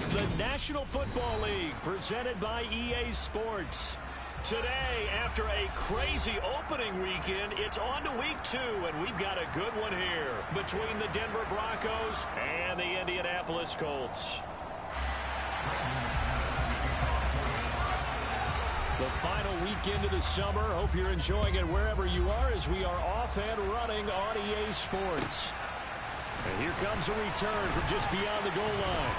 the National Football League, presented by EA Sports. Today, after a crazy opening weekend, it's on to week 2, and we've got a good one here between the Denver Broncos and the Indianapolis Colts. The final weekend of the summer. Hope you're enjoying it wherever you are as we are off and running on EA Sports. And here comes a return from just beyond the goal line.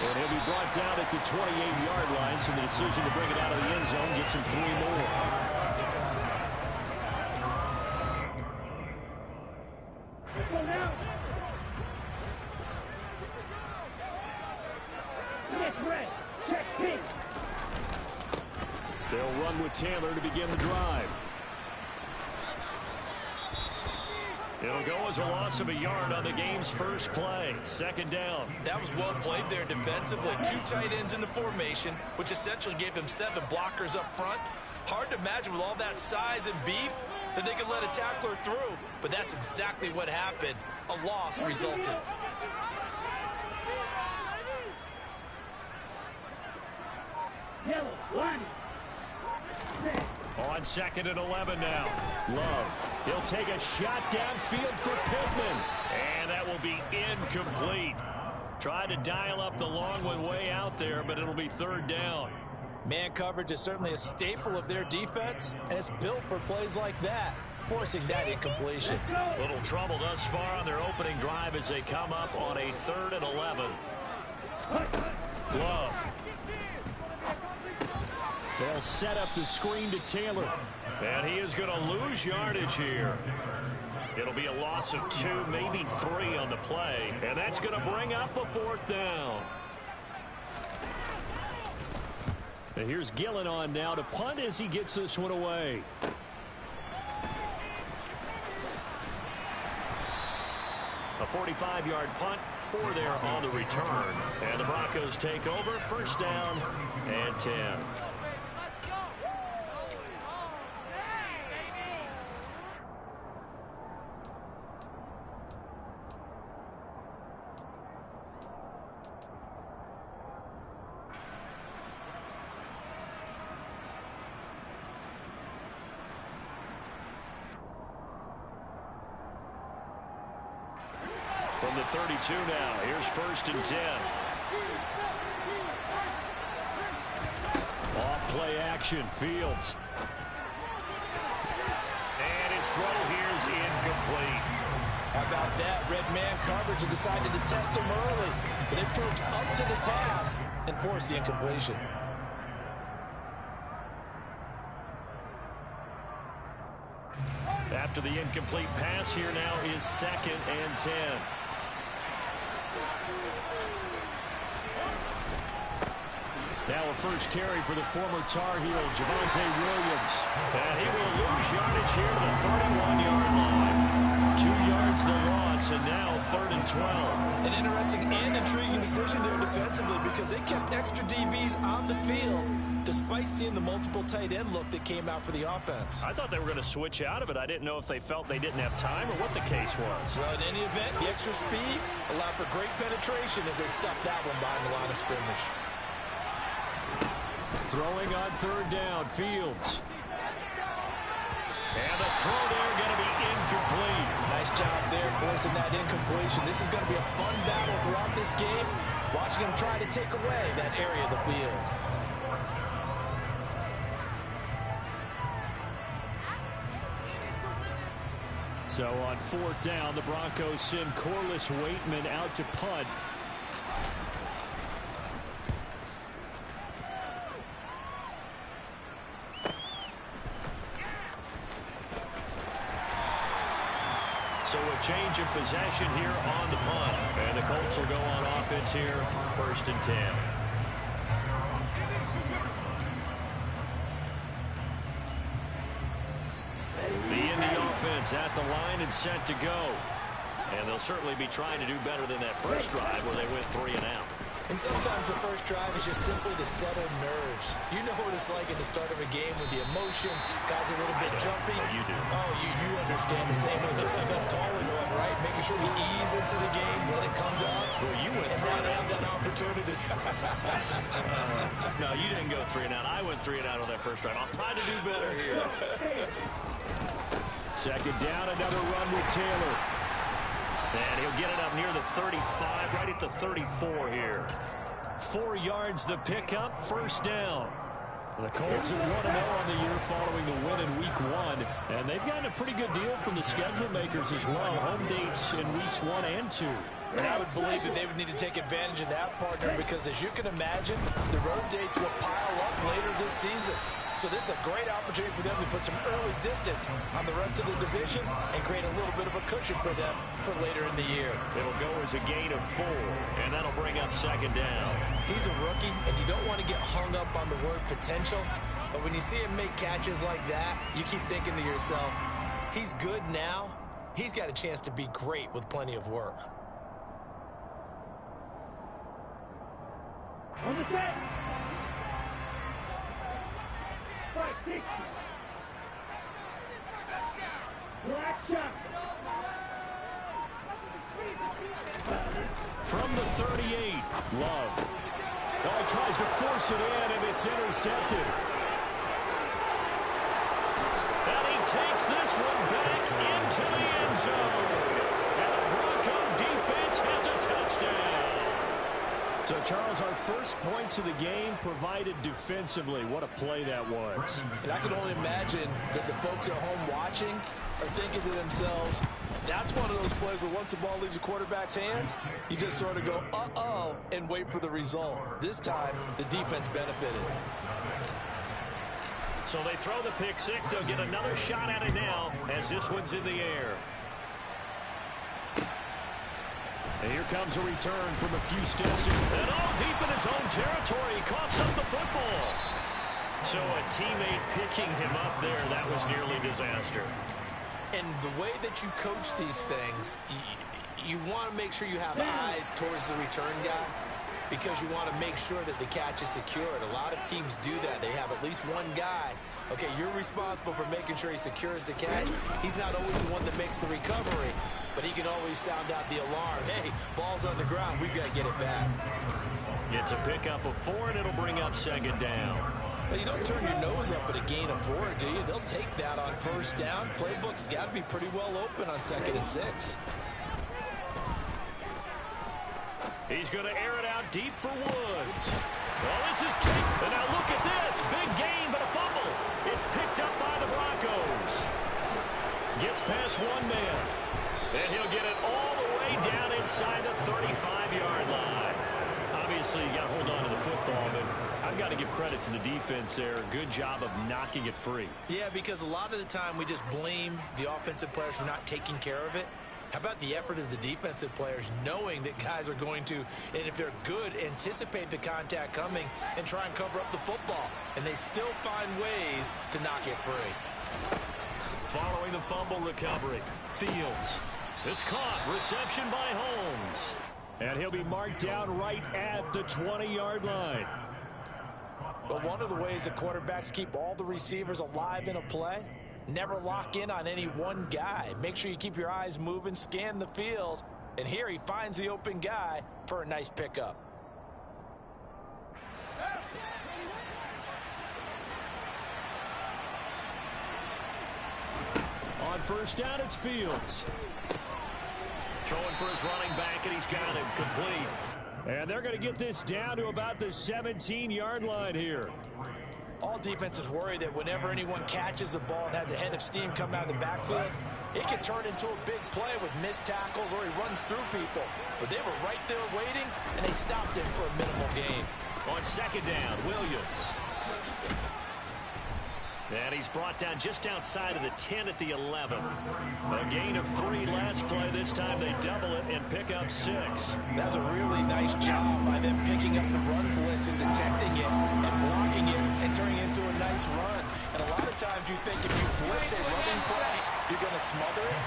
And he'll be brought down at the 28-yard line, so the decision to bring it out of the end zone gets him 3 more. They'll run with Taylor to begin the drive. It'll go as a loss of a yard on the game's first play. Second down. That was well played there defensively. 2 tight ends in the formation, which essentially gave them 7 blockers up front. Hard to imagine with all that size and beef that they could let a tackler through. But that's exactly what happened. A loss resulted. On 2nd and 11 now. Love. He'll take a shot downfield for Pittman. And that will be incomplete. Tried to dial up the long one way out there, but it'll be 3rd down. Man coverage is certainly a staple of their defense, and it's built for plays like that, forcing that incompletion. Little trouble thus far on their opening drive as they come up on a 3rd and 11. Love. They'll set up the screen to Taylor. And he is going to lose yardage here. It'll be a loss of 2, maybe 3 on the play. And that's going to bring up a 4th down. And here's Gillen on now to punt as he gets this one away. A 45-yard punt, 4 there on the return. And the Broncos take over. 1st down and 10. From the 32 now, here's 1st and 10. Off play action, Fields. And his throw here is incomplete. How about that? Red man coverage and decided to test him early. But they proved up to the task and forced the incompletion. After the incomplete pass, here now is 2nd and 10. Now a first carry for the former Tar Heel, Javonte Williams. And he will lose yardage here to the 31-yard line. 2 yards the loss, and now 3rd and 12. An interesting and intriguing decision there defensively because they kept extra DBs on the field despite seeing the multiple tight end look that came out for the offense. I thought they were going to switch out of it. I didn't know if they felt they didn't have time or what the case was. Well, in any event, the extra speed allowed for great penetration as they stuffed that one behind the line of scrimmage. Throwing on 3rd down, Fields. And the throw there going to be incomplete. Nice job there forcing that incompletion. This is going to be a fun battle throughout this game. Watching him try to take away that area of the field. So on 4th down, the Broncos send Corliss Waitman out to punt. So a change of possession here on the punt. And the Colts will go on offense here, 1st and 10. The Indy offense at the line and set to go. And they'll certainly be trying to do better than that first drive where they went 3 and out. And sometimes the first drive is just simply to settle nerves. You know what it's like at the start of a game with the emotion. Guys are a little bit jumpy. You do. Oh, you understand the same way. Just like us calling one, right? Making sure we ease into the game, let it come to us. Well, you went and now they have that opportunity. No, you didn't go 3 and out. I went 3 and out on that first drive. I'll try to do better here. Second down, another run with Taylor. And he'll get it up near the 35, right at the 34 here. 4 yards the pickup, first down. The Colts are 1-0 on the year following the win in Week 1. And they've gotten a pretty good deal from the schedule makers as well. Home dates in Weeks 1 and 2. And I would believe that they would need to take advantage of that, partner, because as you can imagine, the road dates will pile up later this season. So this is a great opportunity for them to put some early distance on the rest of the division and create a little bit of a cushion for them for later in the year. It'll go as a gain of 4, and that'll bring up second down. He's a rookie, and you don't want to get hung up on the word potential. But when you see him make catches like that, you keep thinking to yourself, he's good now. He's got a chance to be great with plenty of work. On the set. Black shot. From the 38, Love. Oh, he tries to force it in, and it's intercepted. And he takes this one back into the end zone. And the Bronco defense has a touchdown. So, Charles, our first points of the game provided defensively. What a play that was. And I can only imagine that the folks at home watching are thinking to themselves, that's one of those plays where once the ball leaves the quarterback's hands, you just sort of go, uh-oh, and wait for the result. This time, the defense benefited. So they throw the pick six. They'll get another shot at it now as this one's in the air. And here comes a return from a few steps. And all deep in his own territory. He coughs up the football. So a teammate picking him up there, that was nearly disaster. And the way that you coach these things, you want to make sure you have eyes towards the return guy because you want to make sure that the catch is secured. A lot of teams do that. They have at least one guy. Okay, you're responsible for making sure he secures the catch. He's not always the one that makes the recovery, but he can always sound out the alarm. Hey, ball's on the ground. We've got to get it back. It's a pickup of 4, and it'll bring up second down. Well, you don't turn your nose up at a gain of 4, do you? They'll take that on first down. Playbook's got to be pretty well open on 2nd and 6. He's going to air it out deep for Woods. Well, this is Jake. And now look at this. Big gain, but a fumble. It's picked up by the Broncos. Gets past one man. And he'll get it all the way down inside the 35-yard line. Obviously, you got to hold on to the football, but I've got to give credit to the defense there. Good job of knocking it free. Yeah, because a lot of the time we just blame the offensive players for not taking care of it. How about the effort of the defensive players knowing that guys are going to, and if they're good, anticipate the contact coming and try and cover up the football. And they still find ways to knock it free. Following the fumble recovery, Fields is caught. Reception by Holmes. And he'll be marked down right at the 20-yard line. But one of the ways that quarterbacks keep all the receivers alive in a play, never lock in on any one guy. Make sure you keep your eyes moving, scan the field. And here he finds the open guy for a nice pickup. On first down, it's Fields. Throwing for his running back, and he's got him complete. And they're going to get this down to about the 17-yard line here. All defenses worry that whenever anyone catches the ball and has a head of steam coming out of the backfield, it can turn into a big play with missed tackles or he runs through people. But they were right there waiting, and they stopped him for a minimal gain. On second down, Williams. And he's brought down just outside of the 10 at the 11. A gain of 3 last play. This time they double it and pick up 6. That's a really nice job by them picking up the run blitz and detecting it and blocking it and turning it into a nice run. And a lot of times you think if you blitz a running play, you're going to smother it.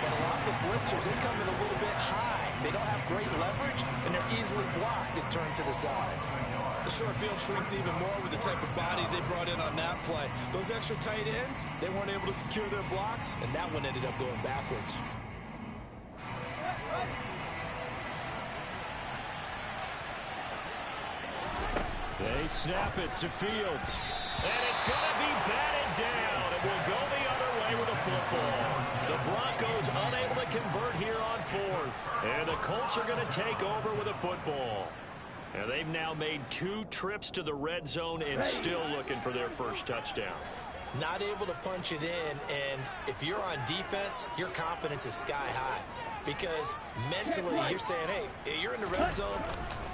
But a lot of the blitzers, they come in a little bit high. They don't have great leverage, and they're easily blocked and turned to the side. The short field shrinks even more with the type of bodies they brought in on that play. Those extra tight ends, they weren't able to secure their blocks, and that one ended up going backwards. They snap it to Fields. And it's going to be batted down. It will go the other way with a football. The Broncos unable to convert here on fourth. And the Colts are going to take over with a football. And they've now made 2 trips to the red zone and still looking for their first touchdown. Not able to punch it in, and if you're on defense, your confidence is sky high. Because mentally, you're saying, hey, you're in the red zone.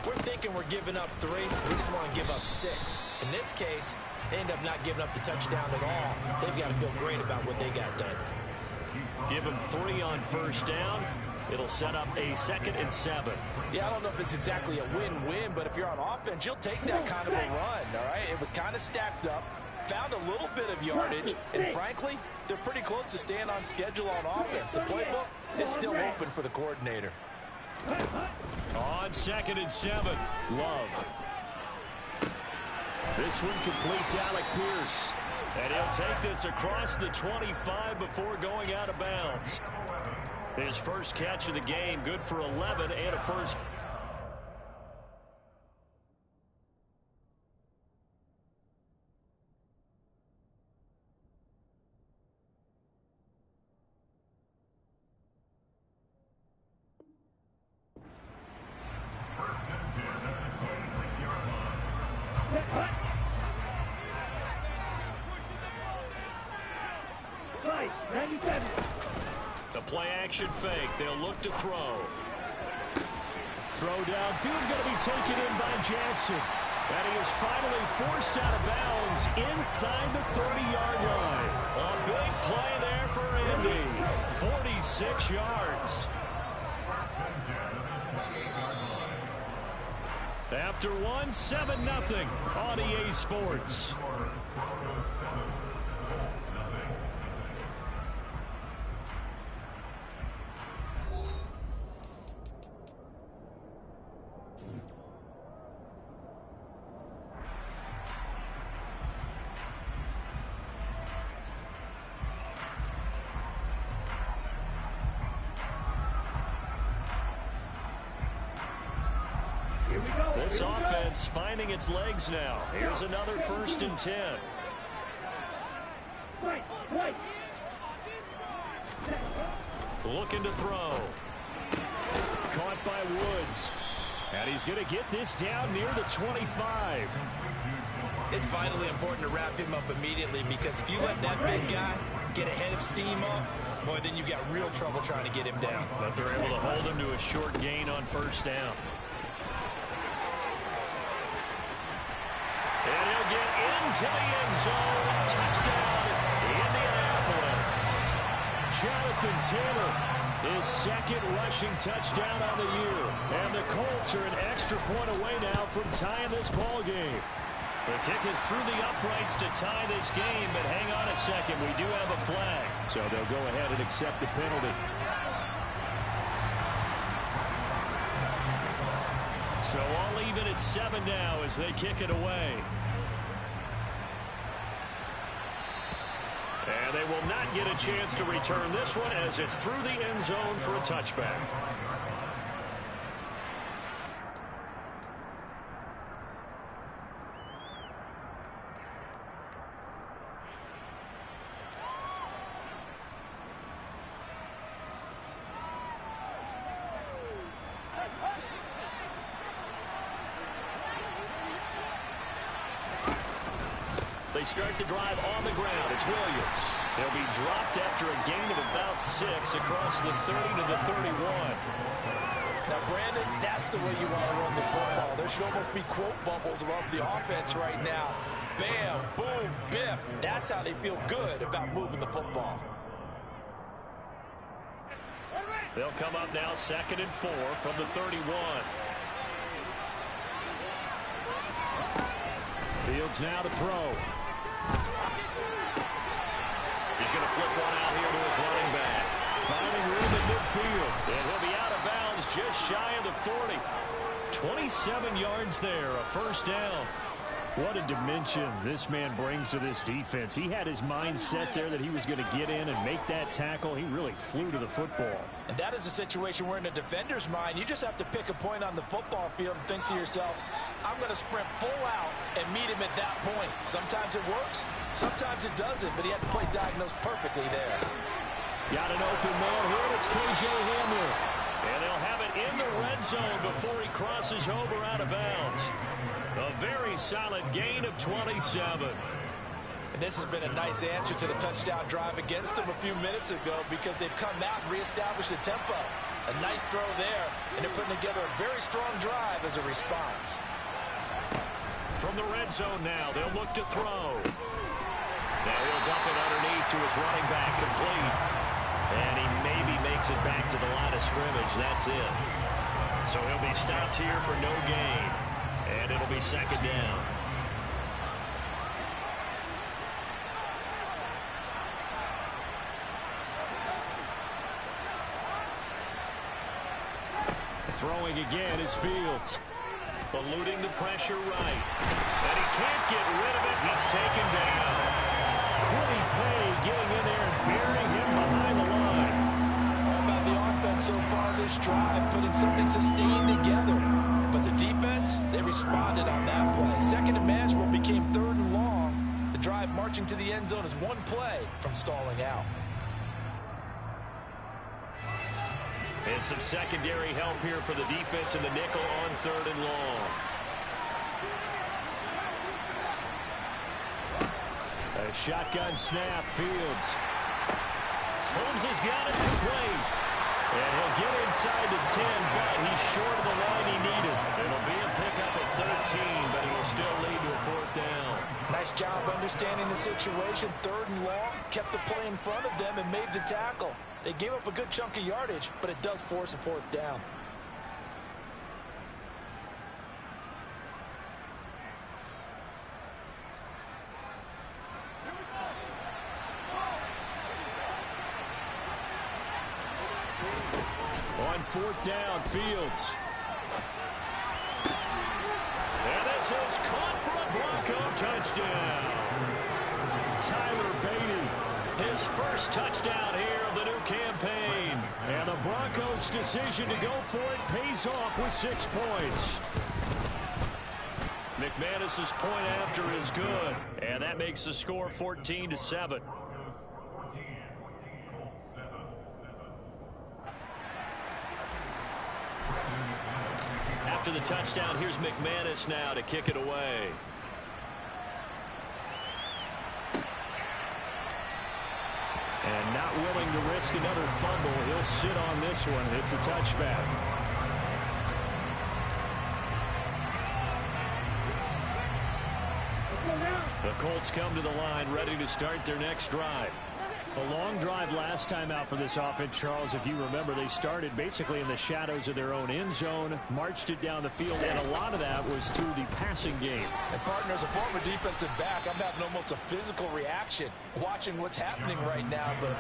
We're thinking we're giving up 3. We just want to give up 6. In this case, they end up not giving up the touchdown at all. They've got to feel great about what they got done. Give them 3 on first down. It'll set up a 2nd and 7. Yeah, I don't know if it's exactly a win-win, but if you're on offense, you'll take that kind of a run, all right? It was kind of stacked up, found a little bit of yardage, and frankly, they're pretty close to staying on schedule on offense. The playbook is still open for the coordinator. On 2nd and 7, Love. This one completes Alec Pierce. And he'll take this across the 25 before going out of bounds. His first catch of the game, good for 11 and a first. The play action fake. They'll look to throw. Throw downfield going to be taken in by Jackson. And he is finally forced out of bounds inside the 30-yard line. A big play there for Andy. 46 yards. After one, 7-0 on EA Sports. This offense finding its legs now. Here's another 1st and 10. Looking to throw. Caught by Woods. And he's going to get this down near the 25. It's vitally important to wrap him up immediately, because if you let that big guy get a head of steam up, boy, then you've got real trouble trying to get him down. But they're able to hold him to a short gain on first down. And he'll get into the end zone. Touchdown, Indianapolis. Jonathan Taylor, his 2nd rushing touchdown on the year. And the Colts are an extra point away now from tying this ball game. The kick is through the uprights to tie this game, but hang on a second. We do have a flag. So they'll go ahead and accept the penalty. So all even at 7 now as they kick it away. And they will not get a chance to return this one as it's through the end zone for a touchback. They start the drive on the ground. It's Williams. They'll be dropped after a gain of about 6 across the 30 to the 31. Now, Brandon, that's the way you want to run the football. There should almost be quote bubbles above the offense right now. Bam, boom, biff. That's how they feel good about moving the football. They'll come up now 2nd and 4 from the 31. Fields now to throw. He's going to flip one out here to his running back. Finding room in midfield. And he'll be out of bounds just shy of the 40. 27 yards there, a first down. What a dimension this man brings to this defense. He had his mind set there that he was going to get in and make that tackle. He really flew to the football. And that is a situation where in a defender's mind, you just have to pick a point on the football field and think to yourself, I'm going to sprint full out and meet him at that point. Sometimes it works, sometimes it doesn't, but he had to play diagnose perfectly there. Got an open man here. It's KJ Hamler. And they'll have it in the red zone before he crosses over out of bounds. A very solid gain of 27. And this has been a nice answer to the touchdown drive against them a few minutes ago because they've come out and reestablished the tempo. A nice throw there, and they're putting together a very strong drive as a response. From the red zone now, they'll look to throw. Now he'll dump it underneath to his running back, complete. And he maybe makes it back to the line of scrimmage. That's it. So he'll be stopped here for no gain. And it'll be second down. Throwing again is Fields. Eluding the pressure right. And he can't get rid of it. He's taken down. Quiddy Pay getting in there and burying him behind the line. All about the offense so far this drive, putting something sustained together. But the defense, they responded on that play. Second and manageable became third and long. The drive marching to the end zone is one play from stalling out. And some secondary help here for the defense in the nickel on third and long. A shotgun snap, Fields. Holmes has got it complete. And he'll get inside the 10, but he's short of the line he needed. It'll be a pickup of 13, but it will still lead to a fourth down. Nice job understanding the situation. Third and long, kept the play in front of them and made the tackle. They gave up a good chunk of yardage, but it does force a fourth down. On fourth down, Fields. And this is caught for a Bronco touchdown. Tyler Beatty, his first touchdown here of the new campaign. And the Broncos' decision to go for it pays off with 6 points. McManus's point after is good. And that makes the score 14-7. After the touchdown, here's McManus now to kick it away. And not willing to risk another fumble. He'll sit on this one. It's a touchback. The Colts come to the line ready to start their next drive. A long drive last time out for this offense, Charles. If you remember, they started basically in the shadows of their own end zone, marched it down the field, and a lot of that was through the passing game. And partner, as a former defensive back, I'm having almost a physical reaction watching what's happening right now. But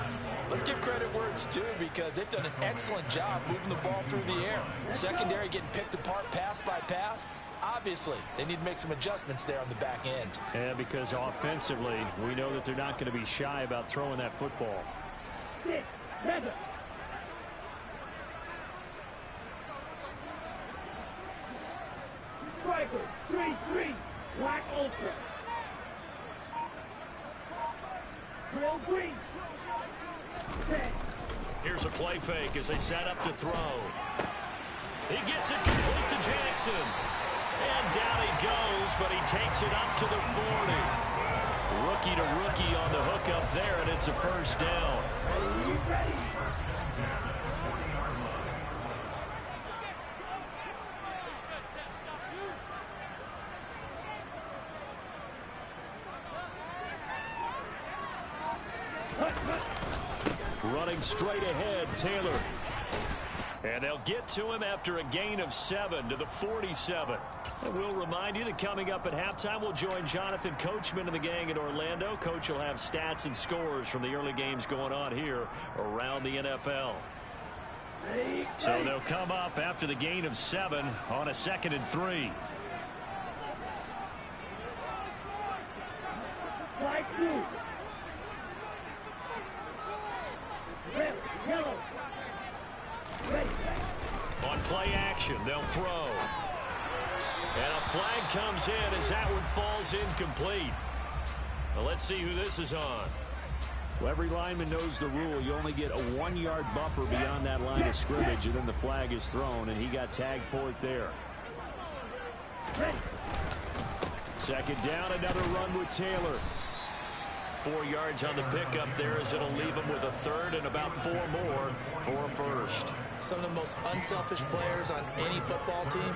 let's give credit where it's due because they've done an excellent job moving the ball through the air. Secondary getting picked apart pass by pass. Obviously, they need to make some adjustments there on the back end. Yeah, because offensively, we know that they're not going to be shy about throwing that football. Striker, 3-3, Black Ultra. Drill green. 10. Here's a play fake as they set up to throw. He gets it complete to Jackson. And down he goes, but he takes it up to the 40. Rookie to rookie on the hook up there, and it's a first down. Are you ready? Running straight ahead, Taylor. And they'll get to him after a gain of 7 to the 47. And we'll remind you that coming up at halftime, we'll join Jonathan Coachman and the gang in Orlando. Coach will have stats and scores from the early games going on here around the NFL. So they'll come up after the gain of 7 on a 2nd and 3. Flag 2. Red, yellow. Ready. On play action, they'll throw. And a flag comes in as that one falls incomplete. Well, let's see who this is on. Well, every lineman knows the rule. You only get a 1-yard buffer beyond that line of scrimmage, and then the flag is thrown, and he got tagged for it there. Ready. 2nd down, another run with Taylor. 4 yards on the pickup there as it'll leave him with a 3rd and about 4 more for a 1st. Some of the most unselfish players on any football team,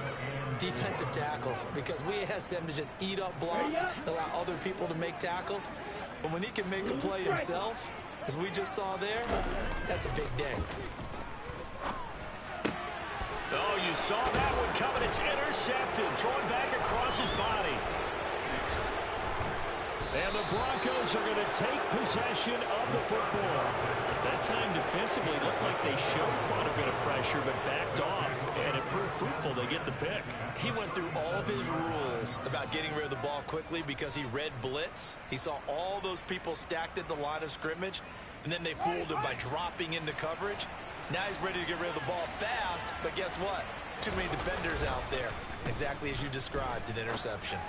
defensive tackles, because we ask them to just eat up blocks and allow other people to make tackles. But when he can make a play himself, as we just saw there, that's a big day. Oh, you saw that one coming. It's intercepted. Thrown back across his body. And the Broncos are going to take possession of the football. That time defensively looked like they showed quite a bit of pressure, but backed off, and it proved fruitful. They get the pick. He went through all of his rules about getting rid of the ball quickly because he read blitz. He saw all those people stacked at the line of scrimmage, and then they fooled him by dropping into coverage. Now he's ready to get rid of the ball fast, but guess what? Too many defenders out there. Exactly as you described, an interception.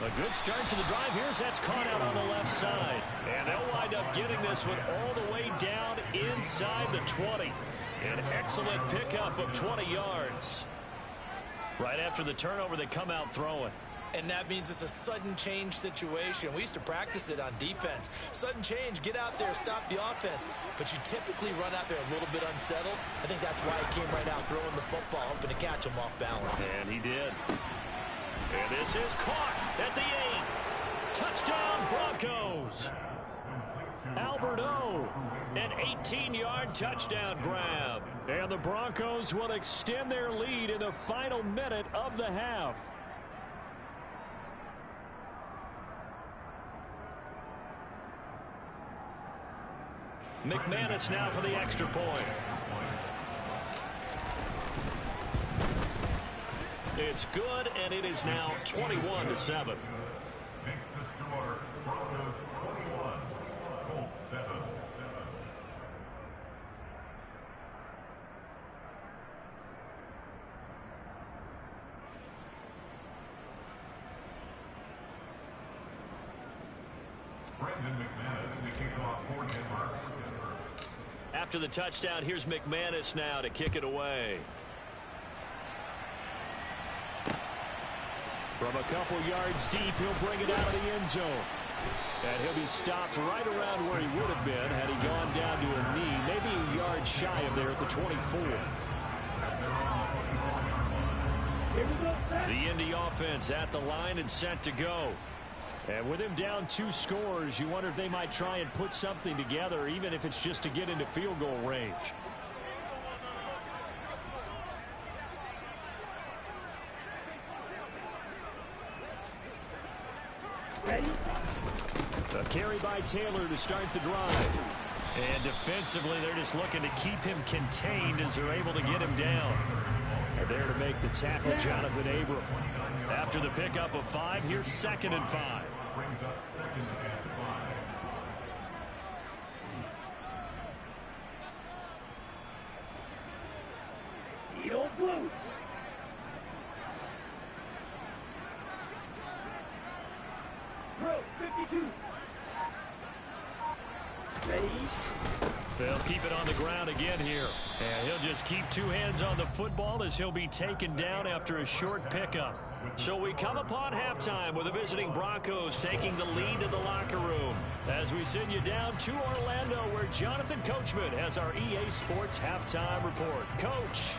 A good start to the drive. Here's that's caught out on the left side. And they'll wind up getting this one all the way down inside the 20. An excellent pickup of 20 yards. Right after the turnover, they come out throwing. And that means it's a sudden change situation. We used to practice it on defense. Sudden change, get out there, stop the offense. But you typically run out there a little bit unsettled. I think that's why he came right out throwing the football, hoping to catch him off balance. And he did. And this is caught at the 8. Touchdown, Broncos. Albert O, an 18-yard touchdown grab. And the Broncos will extend their lead in the final minute of the half. McManus now for the extra point. It's good, and it is now 21-7. Makes the score Broncos 21, Colts 7. Brendan McManus to kick off for Denver. After the touchdown, here's McManus now to kick it away. From a couple yards deep, he'll bring it out of the end zone. And he'll be stopped right around where he would have been had he gone down to a knee, maybe a yard shy of there at the 24. The Indy offense at the line and set to go. And with him down 2 scores, you wonder if they might try and put something together, even if it's just to get into field goal range. Ready? A carry by Taylor to start the drive. And defensively, they're just looking to keep him contained as they're able to get him down. And there to make the tackle, Jonathan Abram. After the pickup of 5, here's 2nd and 5. Brings up 2nd and 5. Eagle blue. Throw 52. Ready? They'll keep it on the ground again here. And he'll just keep 2 hands on the football as he'll be taken down after a short pickup. So we come upon halftime with the visiting Broncos taking the lead to the locker room as we send you down to Orlando where Jonathan Coachman has our EA Sports halftime report. Coach.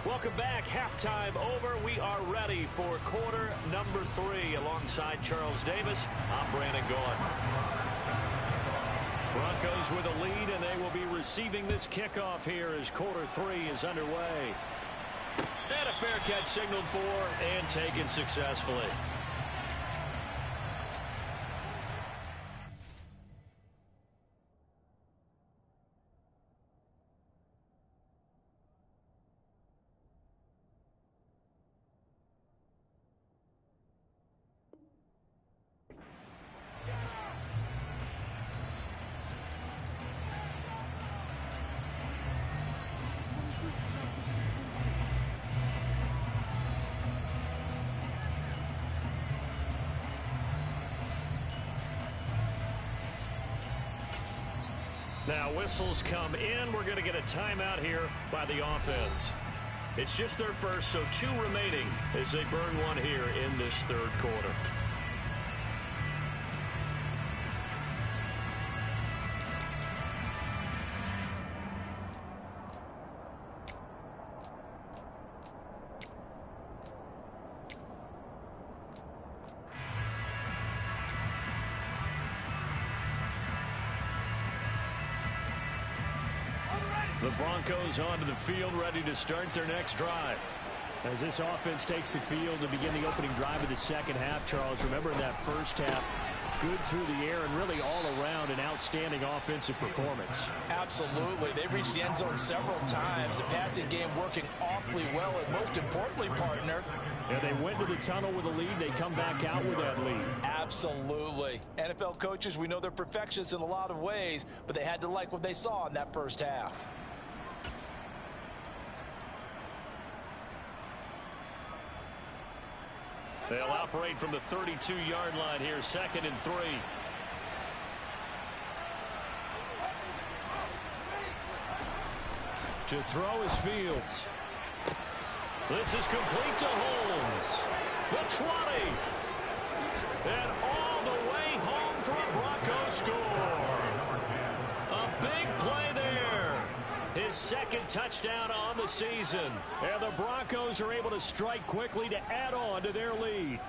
Welcome back. Halftime over. We are ready for quarter number 3. Alongside Charles Davis, I'm Brandon Gaudin. Broncos with a lead, and they will be receiving this kickoff here as quarter 3 is underway. And a fair catch signaled for and taken successfully. Now whistles come in. We're going to get a timeout here by the offense. It's just their first, so 2 remaining as they burn one here in this third quarter. The Broncos onto the field, ready to start their next drive. As this offense takes the field to begin the opening drive of the second half, Charles, remember in that first half, good through the air and really all around an outstanding offensive performance. Absolutely. They reached the end zone several times. The passing game working awfully well, and most importantly, partner, yeah, they went to the tunnel with a lead. They come back out with that lead. Absolutely. NFL coaches, we know they're perfectionists in a lot of ways, but they had to like what they saw in that first half. They'll operate from the 32-yard line here, 2nd and 3. To throw is Fields. This is complete to Holmes. The 20. And all the way home for a Broncos score. A big play there. His 2nd touchdown on the season. And the Broncos are able to strike quickly to add on to their lead.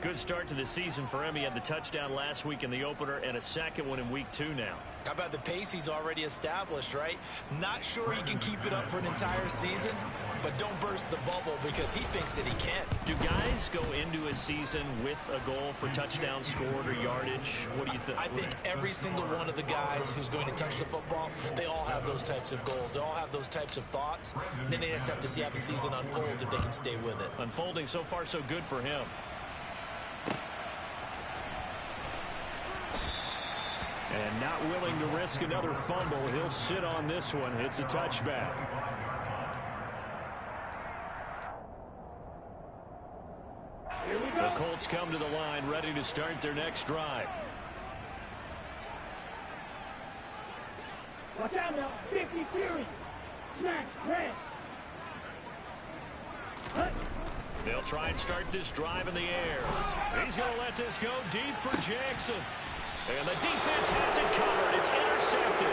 Good start to the season for him. He had the touchdown last week in the opener and a 2nd one in week 2 now. How about the pace he's already established, right? Not sure he can keep it up for an entire season, but don't burst the bubble because he thinks that he can. Do guys go into a season with a goal for touchdown scored or yardage? What do you think? I think every single one of the guys who's going to touch the football, they all have those types of goals. They all have those types of thoughts. And then they just have to see how the season unfolds if they can stay with it. Unfolding so far so good for him. And not willing to risk another fumble. He'll sit on this one. It's a touchback. The Colts come to the line, ready to start their next drive. Watch out now. 50 Fury. Smash. Red. Hut. They'll try and start this drive in the air. He's going to let this go deep for Jackson. And the defense has it covered. It's intercepted.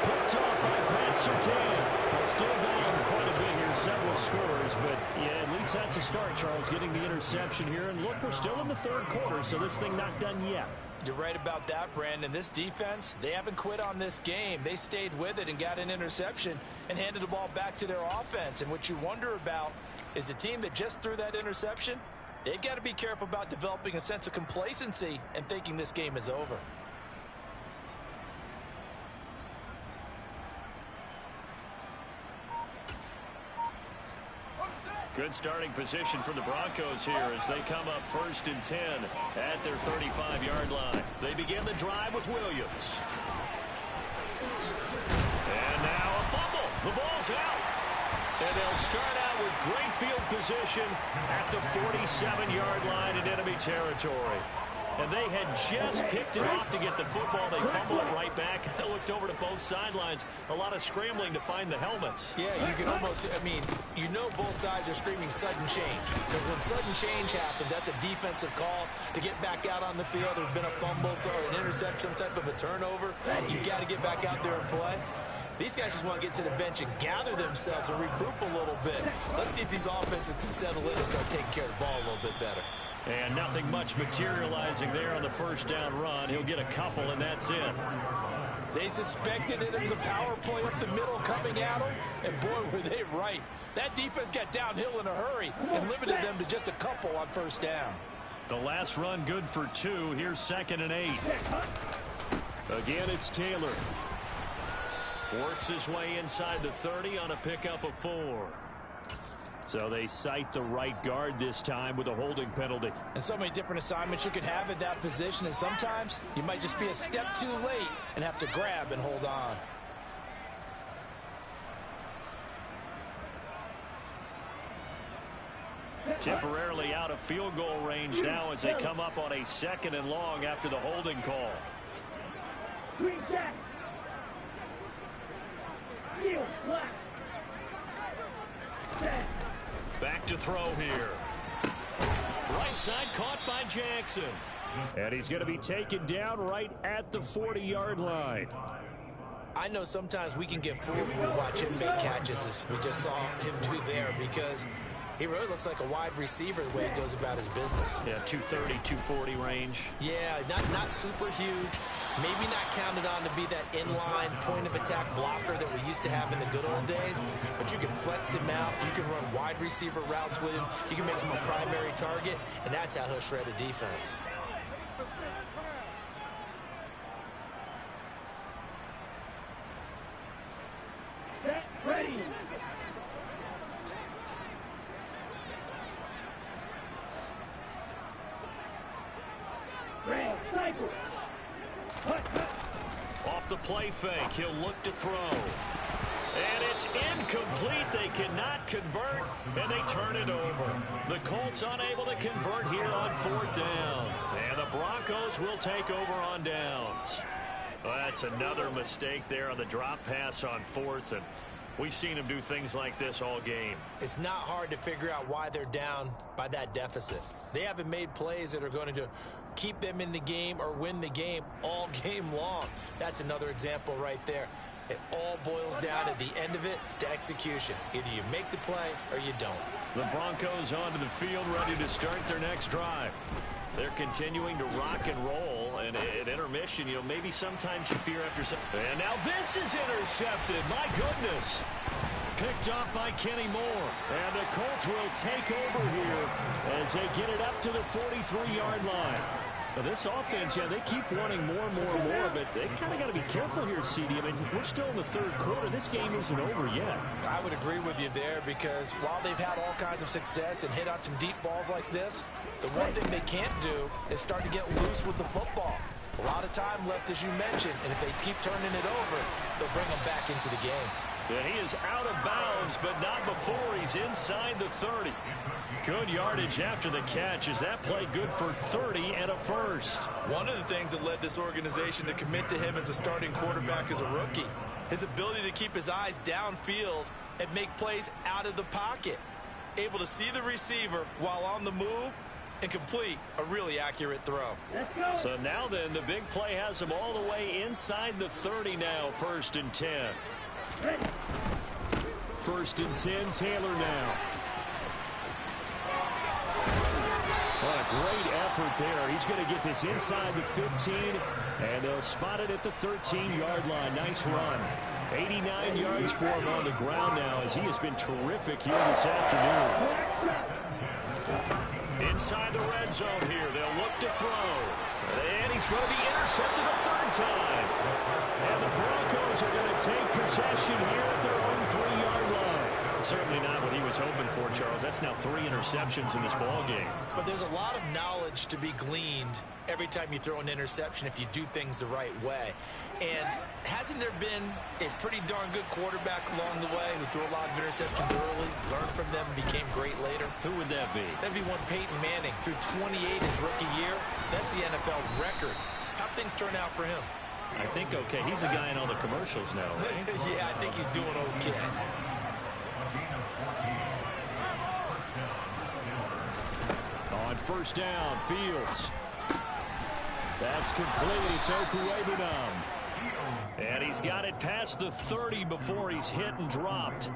Picked off by Pat Surtain. Still down quite a bit here, several scores, but yeah, at least that's a start, Charles, getting the interception here. And look, we're still in the third quarter, so this thing not done yet. You're right about that, Brandon. This defense, they haven't quit on this game. They stayed with it and got an interception and handed the ball back to their offense. And what you wonder about is the team that just threw that interception, they've got to be careful about developing a sense of complacency and thinking this game is over. Good starting position for the Broncos here as they come up 1st and 10 at their 35-yard line. They begin the drive with Williams. And now a fumble. The ball's out. And they'll start out with great field position at the 47-yard line in enemy territory. And they had just picked it off to get the football. They fumble it right back. I looked over to both sidelines. A lot of scrambling to find the helmets. Yeah, you can almost, I mean, you know both sides are screaming sudden change. Because when sudden change happens, that's a defensive call to get back out on the field. There's been a fumble, so an interception, some type of a turnover. You've got to get back out there and play. These guys just want to get to the bench and gather themselves and regroup a little bit. Let's see if these offenses can settle in and start taking care of the ball a little bit better. And nothing much materializing there on the first down run. He'll get a couple, and that's it. They suspected it was a power play up the middle coming at them, and boy, were they right. That defense got downhill in a hurry and limited them to just a couple on first down. The last run good for 2. Here's 2nd and 8. Again, it's Taylor. Works his way inside the 30 on a pickup of 4. So they cite the right guard this time with a holding penalty. And so many different assignments you could have at that position, and sometimes you might just be a step too late and have to grab and hold on. Temporarily out of field goal range now as they come up on a 2nd and long after the holding call. Green Jack. Steel black. Back to throw here. Right side caught by Jackson. And he's going to be taken down right at the 40-yard line. I know sometimes we can get fooled when we watch him make catches, as we just saw him do there, because he really looks like a wide receiver the way he goes about his business. Yeah, 230, 240 range. Yeah, not super huge. Maybe not counted on to be that inline point-of-attack blocker that we used to have in the good old days. But you can flex him out. You can run wide receiver routes with him. You can make him a primary target, and that's how he'll shred a defense. Set, ready. Red, cycle. Off the play fake, he'll look to throw. And it's incomplete. They cannot convert, and they turn it over. The Colts unable to convert here on 4th down. And the Broncos will take over on downs. Well, that's another mistake there on the drop pass on 4th, and we've seen them do things like this all game. It's not hard to figure out why they're down by that deficit. They haven't made plays that are going to keep them in the game or win the game all game long. That's another example right there. It all boils down at the end of it to execution. Either you make the play or you don't. The Broncos onto the field, ready to start their next drive. They're continuing to rock and roll, and at intermission, you know, maybe sometimes you fear after some. And now this is intercepted. My goodness. Picked off by Kenny Moore. And the Colts will take over here as they get it up to the 43-yard line. Now this offense, yeah, they keep wanting more and more and more, but they kind of got to be careful here, CD. I mean, we're still in the 3rd quarter. This game isn't over yet. I would agree with you there, because while they've had all kinds of success and hit on some deep balls like this, the one thing they can't do is start to get loose with the football. A lot of time left, as you mentioned, and if they keep turning it over, they'll bring them back into the game. Yeah, he is out of bounds, but not before he's inside the 30. Good yardage after the catch. Is that play good for 30 and a first? One of the things that led this organization to commit to him as a starting quarterback as a rookie, his ability to keep his eyes downfield and make plays out of the pocket. Able to see the receiver while on the move and complete a really accurate throw. Let's go. So now then, the big play has him all the way inside the 30 now, 1st and 10. Ready. 1st and 10, Taylor now. What a great effort there. He's going to get this inside the 15, and they'll spot it at the 13-yard line. Nice run. 89 yards for him on the ground now, as he has been terrific here this afternoon. Inside the red zone here. They'll look to throw. And he's going to be intercepted a 3rd time. And the Broncos are going to take possession here at their own 3-yard line. Certainly not what he was hoping for, Charles. That's now 3 interceptions in this ball game. But there's a lot of knowledge to be gleaned every time you throw an interception if you do things the right way. And hasn't there been a pretty darn good quarterback along the way who threw a lot of interceptions early, learned from them, and became great later? Who would that be? That'd be one Peyton Manning. Threw 28 his rookie year. That's the NFL record. How'd things turn out for him? I think okay. He's the guy in all the commercials now, right? Yeah, I think he's doing okay. On 1st down, Fields. That's complete. It's Okuegbunam. And he's got it past the 30 before he's hit and dropped.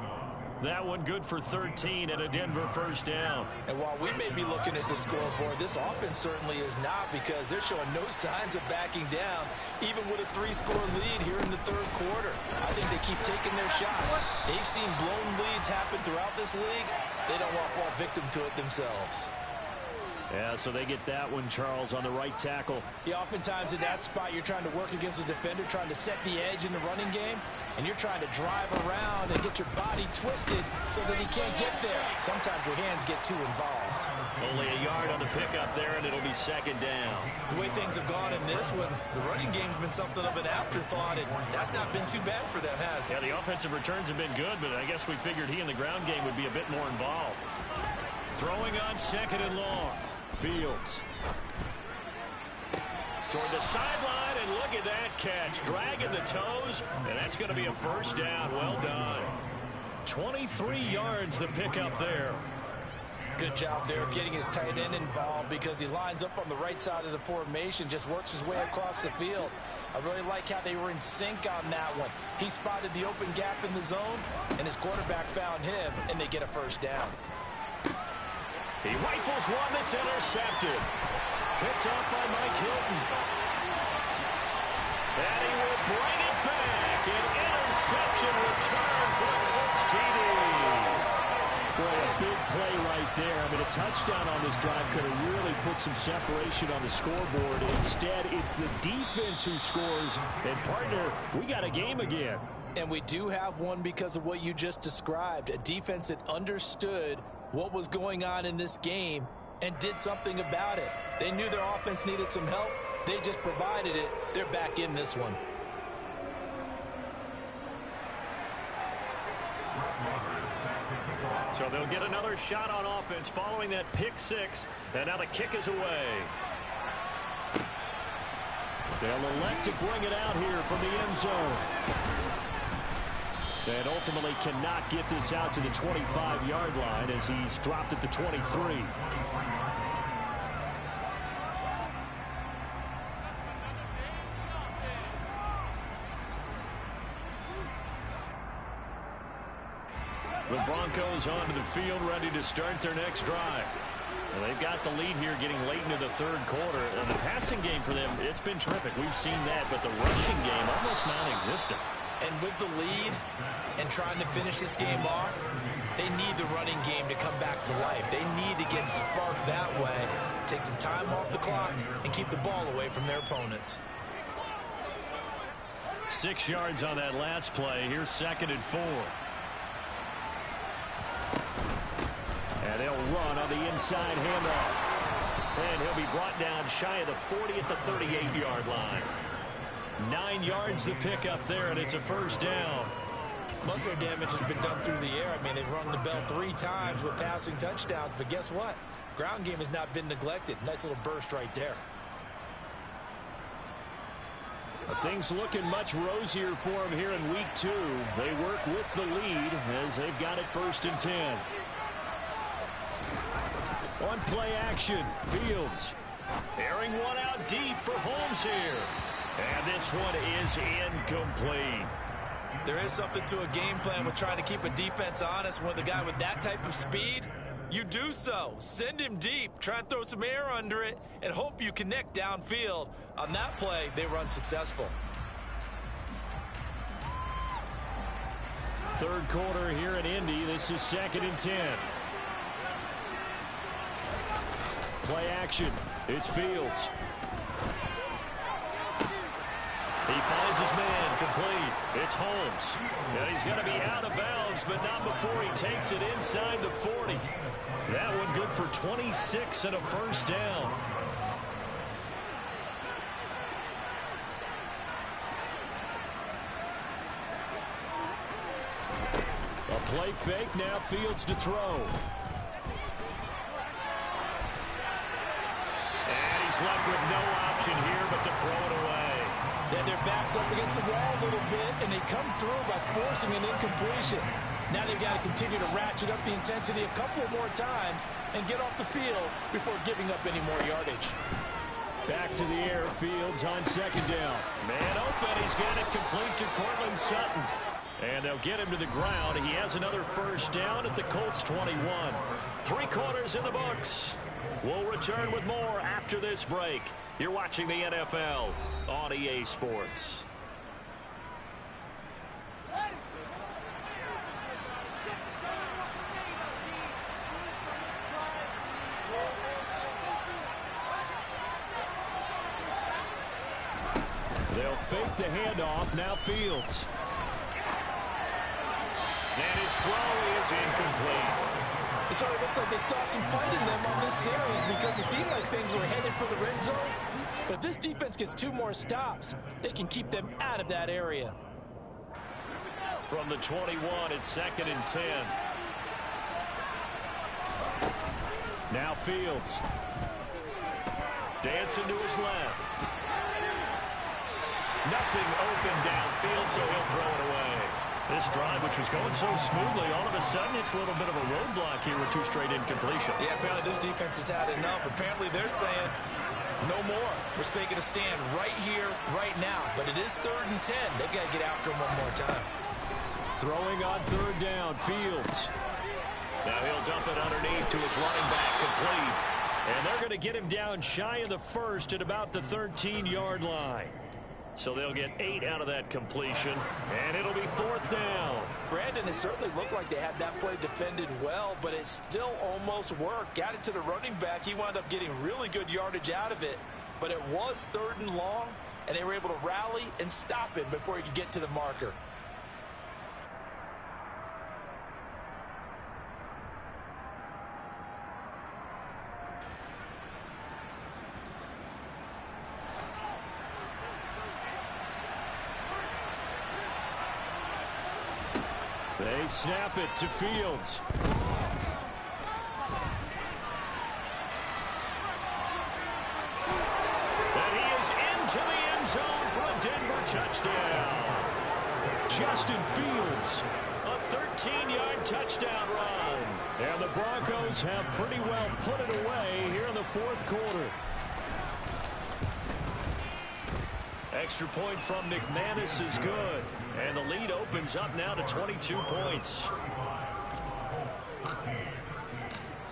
That one good for 13 and a Denver first down. And while we may be looking at the scoreboard, this offense certainly is not, because they're showing no signs of backing down, even with a 3-score lead here in the third quarter. I think they keep taking their shots. They've seen blown leads happen throughout this league. They don't want to fall victim to it themselves. Yeah, so they get that one, Charles, on the right tackle. Yeah, oftentimes in that spot, you're trying to work against a defender, trying to set the edge in the running game, and you're trying to drive around and get your body twisted so that he can't get there. Sometimes your hands get too involved. Only a yard on the pickup there, and it'll be second down. The way things have gone in this one, the running game's been something of an afterthought, and that's not been too bad for them, has it? Yeah, the offensive returns have been good, but I guess we figured he in the ground game would be a bit more involved. Throwing on second and long. Fields. Toward the sideline, and look at that catch. Dragging the toes, and that's going to be a first down. Well done. 23 yards the pickup there. Good job there getting his tight end involved, because he lines up on the right side of the formation, just works his way across the field. I really like how they were in sync on that one. He spotted the open gap in the zone, and his quarterback found him, and they get a first down. He rifles one that's intercepted. Picked up by Mike Hilton. And he will bring it back. An interception return for the Colts TD. Boy, a big play right there. I mean, a touchdown on this drive could have really put some separation on the scoreboard. Instead, it's the defense who scores. And, partner, we got a game again. And we do have one because of what you just described. A defense that understood what was going on in this game and did something about it. They knew their offense needed some help. They just provided it. They're back in this one. So they'll get another shot on offense following that pick six. And now the kick is away. They'll elect to bring it out here from the end zone. And ultimately cannot get this out to the 25-yard line as he's dropped at the 23. The Broncos onto the field, ready to start their next drive. Well, they've got the lead here getting late into the third quarter. And the passing game for them, it's been terrific. We've seen that, but the rushing game almost non-existent. And with the lead and trying to finish this game off, they need the running game to come back to life. They need to get sparked that way, take some time off the clock, and keep the ball away from their opponents. 6 yards on that last play. Here's second and 4. And they'll run on the inside handoff. And he'll be brought down shy of the 40 at the 38-yard line. 9 yards to pick up there, and it's a first down. Most of their damage has been done through the air. I mean, they've rung the bell 3 times with passing touchdowns, but guess what? Ground game has not been neglected. Nice little burst right there. Things looking much rosier for them here in week 2. They work with the lead as they've got it 1st and 10. On play action, Fields. Airing one out deep for Holmes here. And this one is incomplete. There is something to a game plan with trying to keep a defense honest. With a guy with that type of speed, you do so. Send him deep. Try and throw some air under it and hope you connect downfield. On that play, they run successful. Third quarter here in Indy. This is 2nd and 10. Play action. It's Fields. He finds his man, complete. It's Holmes. And he's going to be out of bounds, but not before he takes it inside the 40. That one good for 26 and a first down. A play fake, now Fields to throw. And he's left with no option here but to throw it away. Then their backs up against the wall a little bit, and they come through by forcing an incompletion. Now they've got to continue to ratchet up the intensity a couple more times and get off the field before giving up any more yardage. Back to the air, Fields on 2nd down. Man open. and he's got it complete to Cortland Sutton. And they'll get him to the ground. He has another first down at the Colts 21. 3 quarters in the books. We'll return with more after this break. You're watching the NFL on EA Sports. They'll fake the handoff. Now Fields. And his throw is incomplete. So it looks like they stopped some funding them on this series because it seemed like things were headed for the red zone. But if this defense gets 2 more stops, they can keep them out of that area. From the 21, it's 2nd and 10. Now Fields. Dancing to his left. Nothing open downfield, so he'll throw it away. This drive, which was going so smoothly, all of a sudden it's a little bit of a roadblock here with 2 straight incompletions. Yeah, apparently this defense has had enough. Apparently they're saying no more. We're taking a stand right here, right now. But it is 3rd and 10. They've got to get after him one more time. Throwing on 3rd down, Fields. Now he'll dump it underneath to his running back, complete. And they're going to get him down shy of the first at about the 13-yard line. So they'll get 8 out of that completion, and it'll be 4th down. Brandon, it certainly looked like they had that play defended well, but it still almost worked. Got it to the running back. He wound up getting really good yardage out of it, but it was 3rd and long, and they were able to rally and stop him before he could get to the marker. They snap it to Fields. And he is into the end zone for a Denver touchdown. Justin Fields. A 13-yard touchdown run. And the Broncos have pretty well put it away here in the 4th quarter. Extra point from McManus is good. And the lead opens up now to 22 points.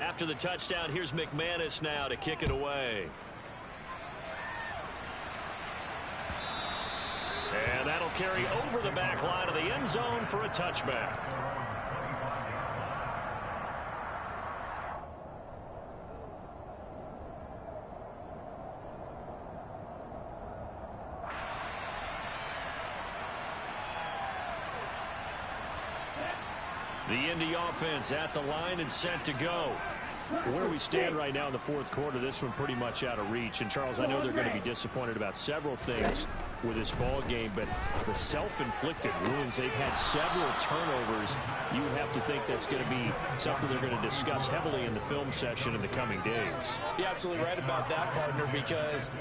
After the touchdown, here's McManus now to kick it away. And that'll carry over the back line of the end zone for a touchback. The Indy offense at the line and set to go. Where we stand right now in the 4th quarter, this one pretty much out of reach. And, Charles, I know they're going to be disappointed about several things with this ball game, but the self-inflicted wounds, they've had several turnovers. You have to think that's going to be something they're going to discuss heavily in the film session in the coming days. You're absolutely right about that, partner, because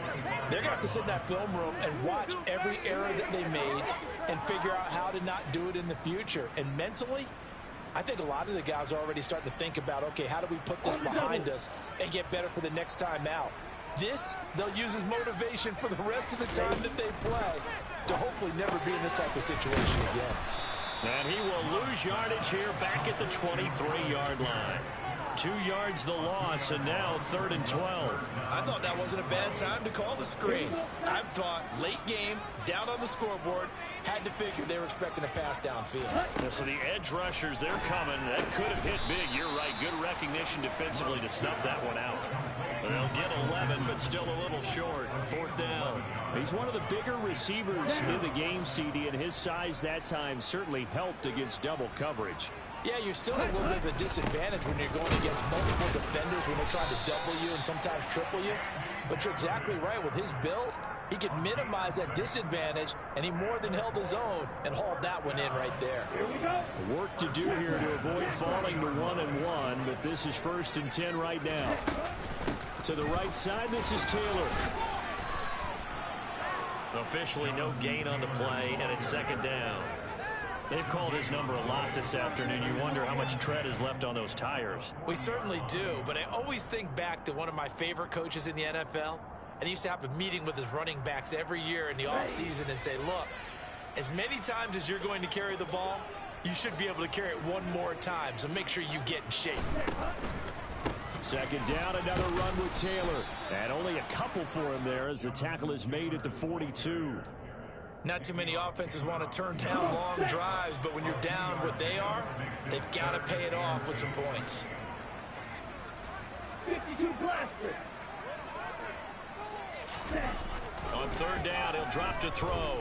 they're going to have to sit in that film room and watch every error that they made and figure out how to not do it in the future. And mentally, I think a lot of the guys are already starting to think about, okay, how do we put this behind us and get better for the next time out? This, they'll use as motivation for the rest of the time that they play to hopefully never be in this type of situation again. And he will lose yardage here back at the 23-yard line. 2 yards the loss, and now 3rd and 12. I thought that wasn't a bad time to call the screen. I thought late game, down on the scoreboard, had to figure they were expecting a pass downfield. Yeah, so the edge rushers, they're coming. That could have hit big. You're right. Good recognition defensively to snuff that one out. They'll get 11, but still a little short. 4th down. He's one of the bigger receivers in the game, CD, and his size that time certainly helped against double coverage. Yeah, you're still at a little bit of a disadvantage when you're going against multiple defenders when they're trying to double you and sometimes triple you. But you're exactly right. With his build, he could minimize that disadvantage, and he more than held his own and hauled that one in right there. Here we go. Work to do here to avoid falling to 1-and-1, but this is 1st and 10 right now. To the right side, this is Taylor. Officially no gain on the play, and it's 2nd down. They've called his number a lot this afternoon. You wonder how much tread is left on those tires. We certainly do, but I always think back to one of my favorite coaches in the NFL, and he used to have a meeting with his running backs every year in the offseason and say, look, as many times as you're going to carry the ball, you should be able to carry it one more time, so make sure you get in shape. Second down, another run with Taylor. And only a couple for him there as the tackle is made at the 42. Not too many offenses want to turn down long drives, but when you're down what they are, they've got to pay it off with some points. 52 blaster. On third down, he'll drop to throw.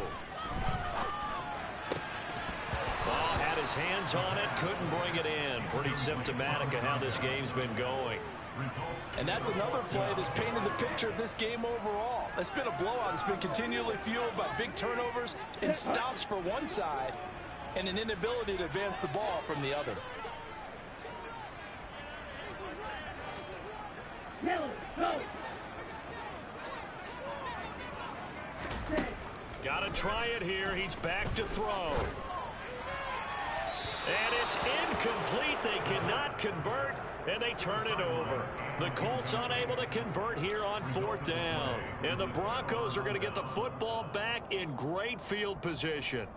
Ball had his hands on it, couldn't bring it in. Pretty symptomatic of how this game's been going. And that's another play that's painted the picture of this game overall. It's been a blowout. It's been continually fueled by big turnovers and stops for one side and an inability to advance the ball from the other. Yellow, go. Got to try it here. He's back to throw. And it's incomplete. They cannot convert, and they turn it over. The Colts unable to convert here on fourth down. And the Broncos are going to get the football back in great field position.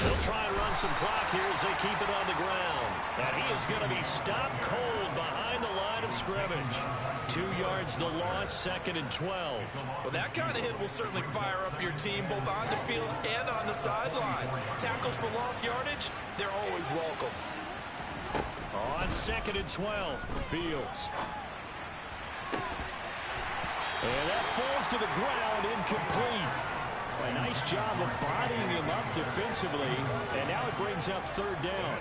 They'll try and run some clock here as they keep it on the ground. And he is going to be stopped cold behind the line of scrimmage. 2 yards the loss, second and 12. Well, that kind of hit will certainly fire up your team both on the field and on the sideline. Tackles for lost yardage, they're always welcome. On second and 12, Fields. And that falls to the ground, incomplete. A nice job of bodying him up defensively, and now it brings up third down.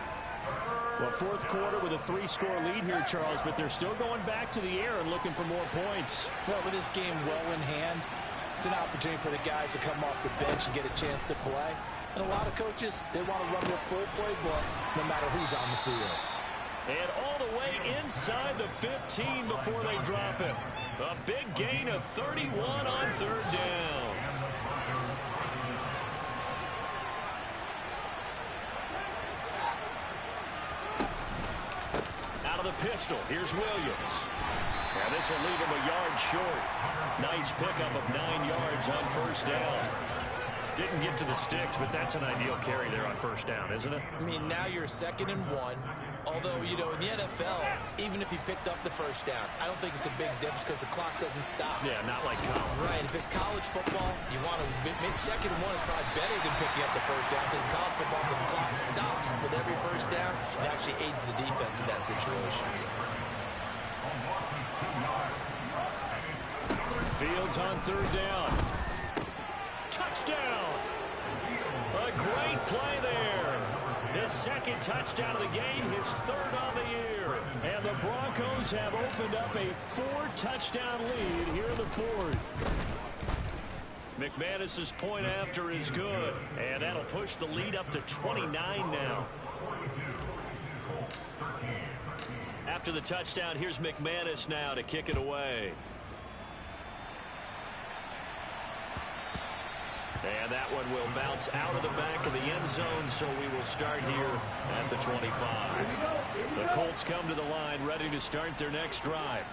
Well, fourth quarter with a 3-score lead here, Charles, but they're still going back to the air and looking for more points. Well, with this game well in hand, it's an opportunity for the guys to come off the bench and get a chance to play. And a lot of coaches, they want to run their full playbook no matter who's on the field. And all the way inside the 15 before they drop him. A big gain of 31 on third down. Out of the pistol, here's Williams. And this will leave him a yard short. Nice pickup of 9 yards on first down. Didn't get to the sticks, but that's an ideal carry there on first down, isn't it? I mean, now you're second and 1. Although, you know, in the NFL, even if he picked up the first down, I don't think it's a big difference because the clock doesn't stop. Yeah, not like college. Right, if it's college football, you want to make second and 1 is probably better than picking up the first down because in college football, the clock stops with every first down, it actually aids the defense in that situation. Fields on third down. Touchdown! A great play there. His second touchdown of the game, his third on the year. And the Broncos have opened up a 4-touchdown lead here in the fourth. McManus's point after is good. And that'll push the lead up to 29 now. After the touchdown, here's McManus now to kick it away. And that one will bounce out of the back of the end zone, so we will start here at the 25. The Colts come to the line ready to start their next drive.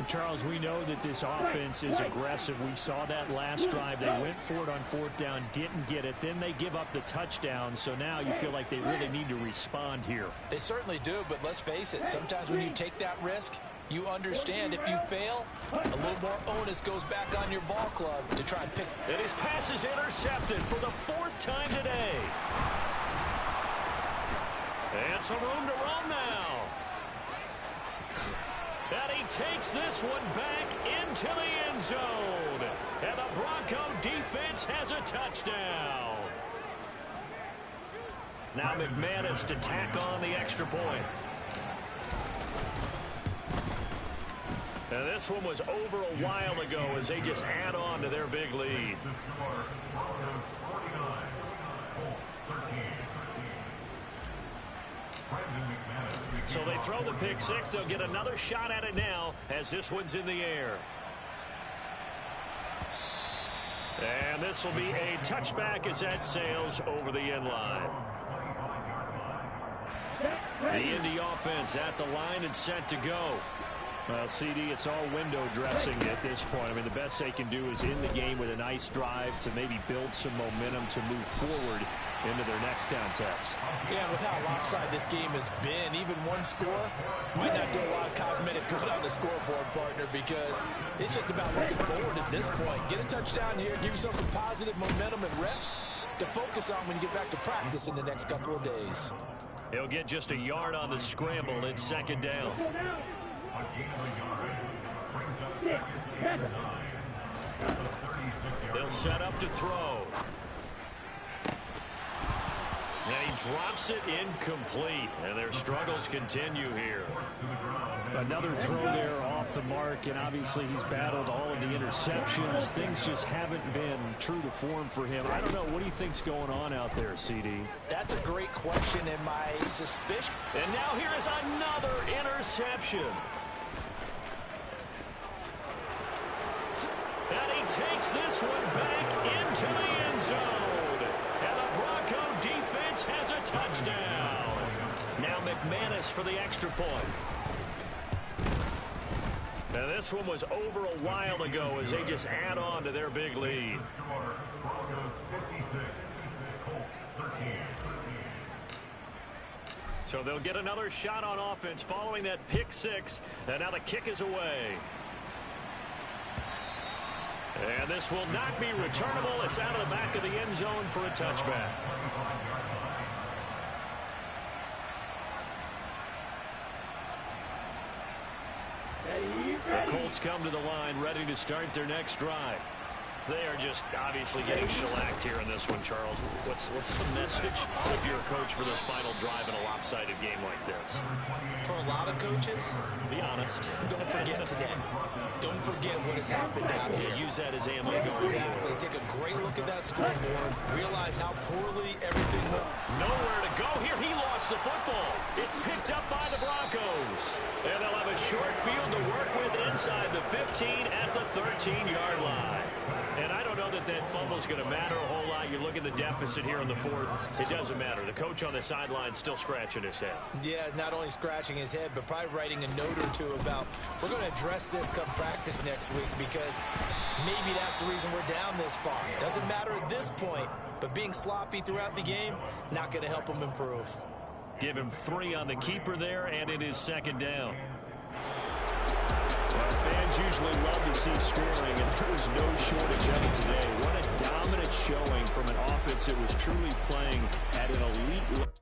Charles, we know that this offense is aggressive. We saw that last drive. They went for it on fourth down, didn't get it. Then they give up the touchdown, so now you feel like they really need to respond here. They certainly do, but let's face it, sometimes when you take that risk, you understand if you fail, a little more onus goes back on your ball club to try and pick. And his pass is intercepted for the 4th time today. And some room to run now. And he takes this one back into the end zone. And the Bronco defense has a touchdown. Now McManus to tack on the extra point. And this one was over a while ago as they just add on to their big lead. So they throw the pick six. They'll get another shot at it now as this one's in the air. And this will be a touchback as that sails over the end line. The Indy offense at the line and set to go. Well, CD, it's all window dressing at this point. I mean, the best they can do is in the game with a nice drive to maybe build some momentum to move forward into their next contest. Yeah, with how lopsided this game has been, even one score might not do a lot of cosmetic good on the scoreboard, partner, because it's just about looking forward at this point. Get a touchdown here, give yourself some positive momentum and reps to focus on when you get back to practice in the next couple of days. He'll get just a yard on the scramble. It's second down. They'll set up to throw. And he drops it incomplete. And their struggles continue here. Another throw there off the mark, and obviously he's battled all of the interceptions. Things just haven't been true to form for him. I don't know. What do you think's going on out there, CD? That's a great question, and my suspicion. And now here is another interception. And he takes this one back into the end zone. And the Bronco defense has a touchdown. Now McManus for the extra point. Now this one was over a while ago as they just add on to their big lead. Broncos 56, Colts 13. So they'll get another shot on offense following that pick six. And now the kick is away. And this will not be returnable. It's out of the back of the end zone for a touchback. The Colts come to the line ready to start their next drive. They are just obviously getting shellacked here in this one, Charles. What's the message if you're a coach for this final drive in a lopsided game like this? For a lot of coaches, be honest. Don't forget today. Don't forget what has happened out here. Use that as ammo. Exactly. Take a great look at that scoreboard. Realize how poorly everything went. Nowhere to go here. He lost the football. It's picked up by the Broncos. And they'll have a short field to work with inside the 15 at the 13-yard line. And I don't know that fumble's going to matter a whole lot. You look at the deficit here in the fourth. It doesn't matter. The coach on the sideline still scratching his head. Yeah, not only scratching his head, but probably writing a note or two about we're going to address this come practice next week because maybe that's the reason we're down this far. Doesn't matter at this point, but being sloppy throughout the game, not going to help him improve. Give him 3 on the keeper there, and it is second down. Well, fans usually love to see scoring, and there was no shortage of it today. What a dominant showing from an offense that was truly playing at an elite level.